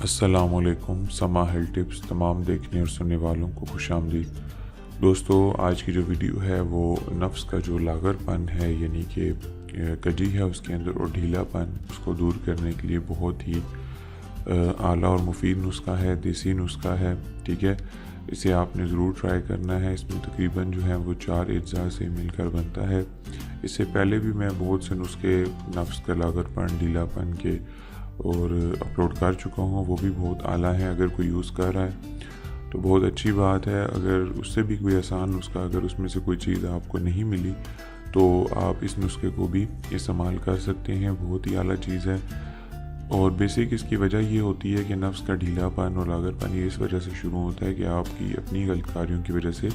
السلام علیکم. سما ہیلتھ ٹپس تمام دیکھنے اور سننے والوں کو خوش آمدید. دوستو، آج کی جو ویڈیو ہے وہ نفس کا جو لاغر پن ہے، یعنی کہ کجی ہے اس کے اندر اور ڈھیلا پن، اس کو دور کرنے کے لیے بہت ہی اعلیٰ اور مفید نسخہ ہے، دیسی نسخہ ہے. ٹھیک ہے، اسے آپ نے ضرور ٹرائی کرنا ہے. اس میں تقریباً جو ہے وہ 4 اجزاء سے مل کر بنتا ہے. اس سے پہلے بھی میں بہت سے نسخے نفس کا لاغر پن، ڈھیلا پن کے اور اپلوڈ کر چکا ہوں. وہ بھی بہت اعلیٰ ہے. اگر کوئی یوز کر رہا ہے تو بہت اچھی بات ہے. اگر اس سے بھی کوئی آسان نسخہ، اگر اس میں سے کوئی چیز آپ کو نہیں ملی تو آپ اس نسخے کو بھی استعمال کر سکتے ہیں. بہت ہی اعلیٰ چیز ہے. اور بیسک اس کی وجہ یہ ہوتی ہے کہ نفس کا ڈھیلا پن اور لاغر پن یہ اس وجہ سے شروع ہوتا ہے کہ آپ کی اپنی غلط کاریوں کی وجہ سے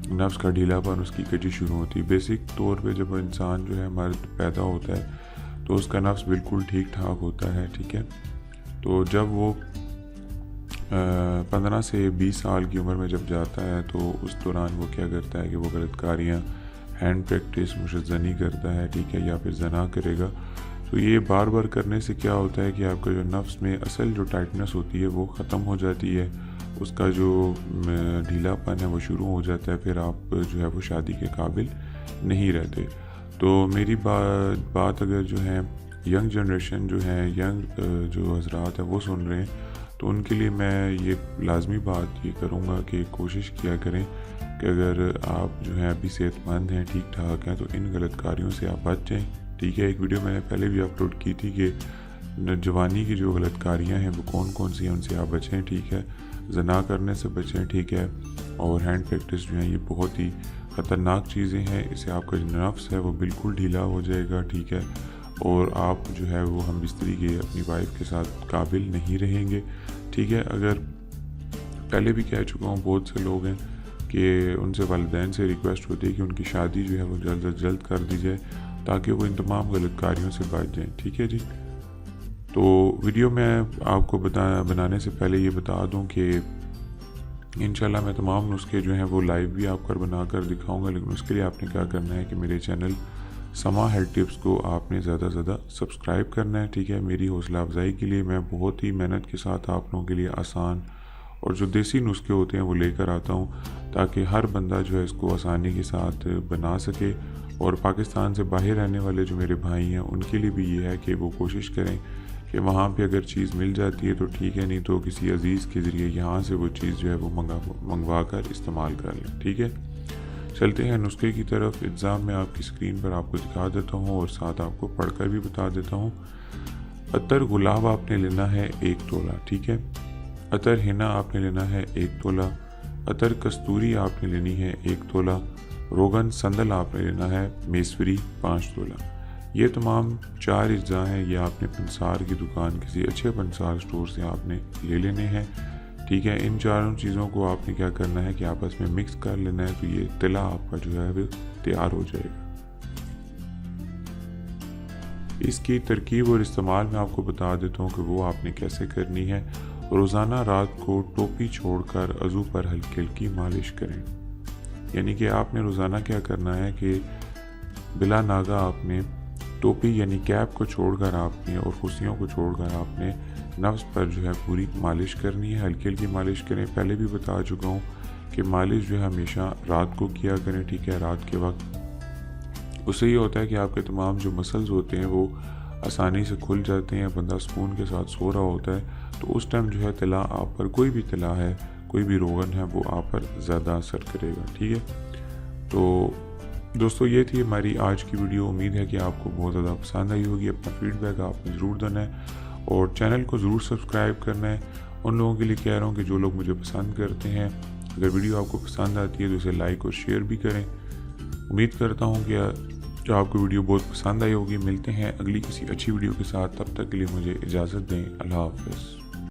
نفس کا ڈھیلا پن، اس کی کجی شروع ہوتی ہے. بیسک طور پہ جب انسان جو ہے مرد پیدا ہوتا ہے تو اس کا نفس بالکل ٹھیک ٹھاک ہوتا ہے. ٹھیک ہے، تو جب وہ 15 سے 20 سال کی عمر میں جب جاتا ہے تو اس دوران وہ کیا کرتا ہے کہ وہ غلط کاریاں، ہینڈ پریکٹس، مشزنی کرتا ہے. ٹھیک ہے، یا پھر زنا کرے گا. تو یہ بار بار کرنے سے کیا ہوتا ہے کہ آپ کا جو نفس میں اصل جو ٹائٹنس ہوتی ہے وہ ختم ہو جاتی ہے. اس کا جو ڈھیلا پن ہے وہ شروع ہو جاتا ہے. پھر آپ جو ہے وہ شادی کے قابل نہیں رہتے. تو میری بات اگر جو ہے ینگ جنریشن جو ہے، ینگ جو حضرات ہیں وہ سن رہے ہیں تو ان کے لیے میں یہ لازمی بات یہ کروں گا کہ کوشش کیا کریں کہ اگر آپ جو ہیں ابھی صحت مند ہیں، ٹھیک ٹھاک ہیں، تو ان غلط کاریوں سے آپ بچ جائیں. ٹھیک ہے، ایک ویڈیو میں نے پہلے بھی اپلوڈ کی تھی کہ جوانی کی جو غلط کاریاں ہیں وہ کون کون سی ہیں، ان سے آپ بچیں. ٹھیک ہے، زنا کرنے سے بچیں. ٹھیک ہے، اور ہینڈ پریکٹس جو ہیں یہ بہت ہی خطرناک چیزیں ہیں. اس سے آپ کا جو نفس ہے وہ بالکل ڈھیلا ہو جائے گا. ٹھیک ہے، اور آپ جو ہے وہ ہم بستری کے اپنی وائف کے ساتھ قابل نہیں رہیں گے. ٹھیک ہے، اگر پہلے بھی کہہ چکا ہوں، بہت سے لوگ ہیں کہ ان سے والدین سے ریکویسٹ ہوتی ہے کہ ان کی شادی جو ہے وہ جلد از جلد کر دی جائے تاکہ وہ ان تمام غلط کاریوں سے بچ جائیں. ٹھیک ہے جی، تو ویڈیو میں آپ کو بنانے سے پہلے یہ بتا دوں کہ انشاءاللہ میں تمام نسخے جو ہیں وہ لائیو بھی آپ کو بنا کر دکھاؤں گا. لیکن اس کے لیے آپ نے کیا کرنا ہے کہ میرے چینل سما ہیلتھ ٹپس کو آپ نے زیادہ سے زیادہ سبسکرائب کرنا ہے. ٹھیک ہے، میری حوصلہ افزائی کے لیے میں بہت ہی محنت کے ساتھ آپ لوگوں کے لیے آسان اور جو دیسی نسخے ہوتے ہیں وہ لے کر آتا ہوں تاکہ ہر بندہ جو ہے اس کو آسانی کے ساتھ بنا سکے. اور پاکستان سے باہر رہنے والے جو میرے بھائی ہیں ان کے لیے بھی یہ ہے کہ وہ کوشش کریں کہ وہاں پہ اگر چیز مل جاتی ہے تو ٹھیک ہے، نہیں تو کسی عزیز کے ذریعے یہاں سے وہ چیز جو ہے وہ منگوا کر استعمال کر لیں. ٹھیک ہے، چلتے ہیں نسخے کی طرف. اجزاء میں آپ کی اسکرین پر آپ کو دکھا دیتا ہوں اور ساتھ آپ کو پڑھ کر بھی بتا دیتا ہوں. عطر گلاب آپ نے لینا ہے 1 تولہ. ٹھیک ہے، عطر ہنا آپ نے لینا ہے 1 تولہ. عطر کستوری آپ نے لینی ہے 1 تولہ. روغن سندل آپ نے لینا ہے میسوری 5 تولہ. یہ تمام 4 اجزاء ہیں. یہ آپ نے پنسار کی دکان، کسی اچھے پنسار سٹور سے آپ نے لے لینے ہیں. ٹھیک ہے، ان چاروں چیزوں کو آپ نے کیا کرنا ہے کہ آپس میں مکس کر لینا ہے. تو یہ تلا آپ کا جو ہے وہ تیار ہو جائے گا. اس کی ترکیب اور استعمال میں آپ کو بتا دیتا ہوں کہ وہ آپ نے کیسے کرنی ہے. روزانہ رات کو ٹوپی چھوڑ کر عضو پر ہلکی ہلکی مالش کریں. یعنی کہ آپ نے روزانہ کیا کرنا ہے کہ بلا ناغہ آپ نے ٹوپی یعنی کیپ کو چھوڑ کر آپ نے اور خصیوں کو چھوڑ کر آپ نے نفس پر جو ہے پوری مالش کرنی ہے. ہلکی ہلکی مالش کریں. پہلے بھی بتا چکا ہوں کہ مالش جو ہے ہمیشہ رات کو کیا کریں. ٹھیک ہے، رات کے وقت اس سے یہ ہوتا ہے کہ آپ کے تمام جو مسلز ہوتے ہیں وہ آسانی سے کھل جاتے ہیں. بندہ سکون کے ساتھ سو رہا ہوتا ہے تو اس ٹائم جو ہے تلا آپ پر، کوئی بھی تلا ہے، کوئی بھی روغن ہے، وہ آپ پر زیادہ اثر کرے گا. ٹھیک ہے، تو دوستو یہ تھی ہماری آج کی ویڈیو. امید ہے کہ آپ کو بہت زیادہ پسند آئی ہوگی. اپنا فیڈ بیک آپ نے ضرور دینا ہے اور چینل کو ضرور سبسکرائب کرنا ہے. ان لوگوں کے لیے کہہ رہا ہوں کہ جو لوگ مجھے پسند کرتے ہیں، اگر ویڈیو آپ کو پسند آتی ہے تو اسے لائک اور شیئر بھی کریں. امید کرتا ہوں کہ آپ کو ویڈیو بہت پسند آئی ہوگی. ملتے ہیں اگلی کسی اچھی ویڈیو کے ساتھ. تب تک کے لیے مجھے اجازت دیں. اللہ حافظ.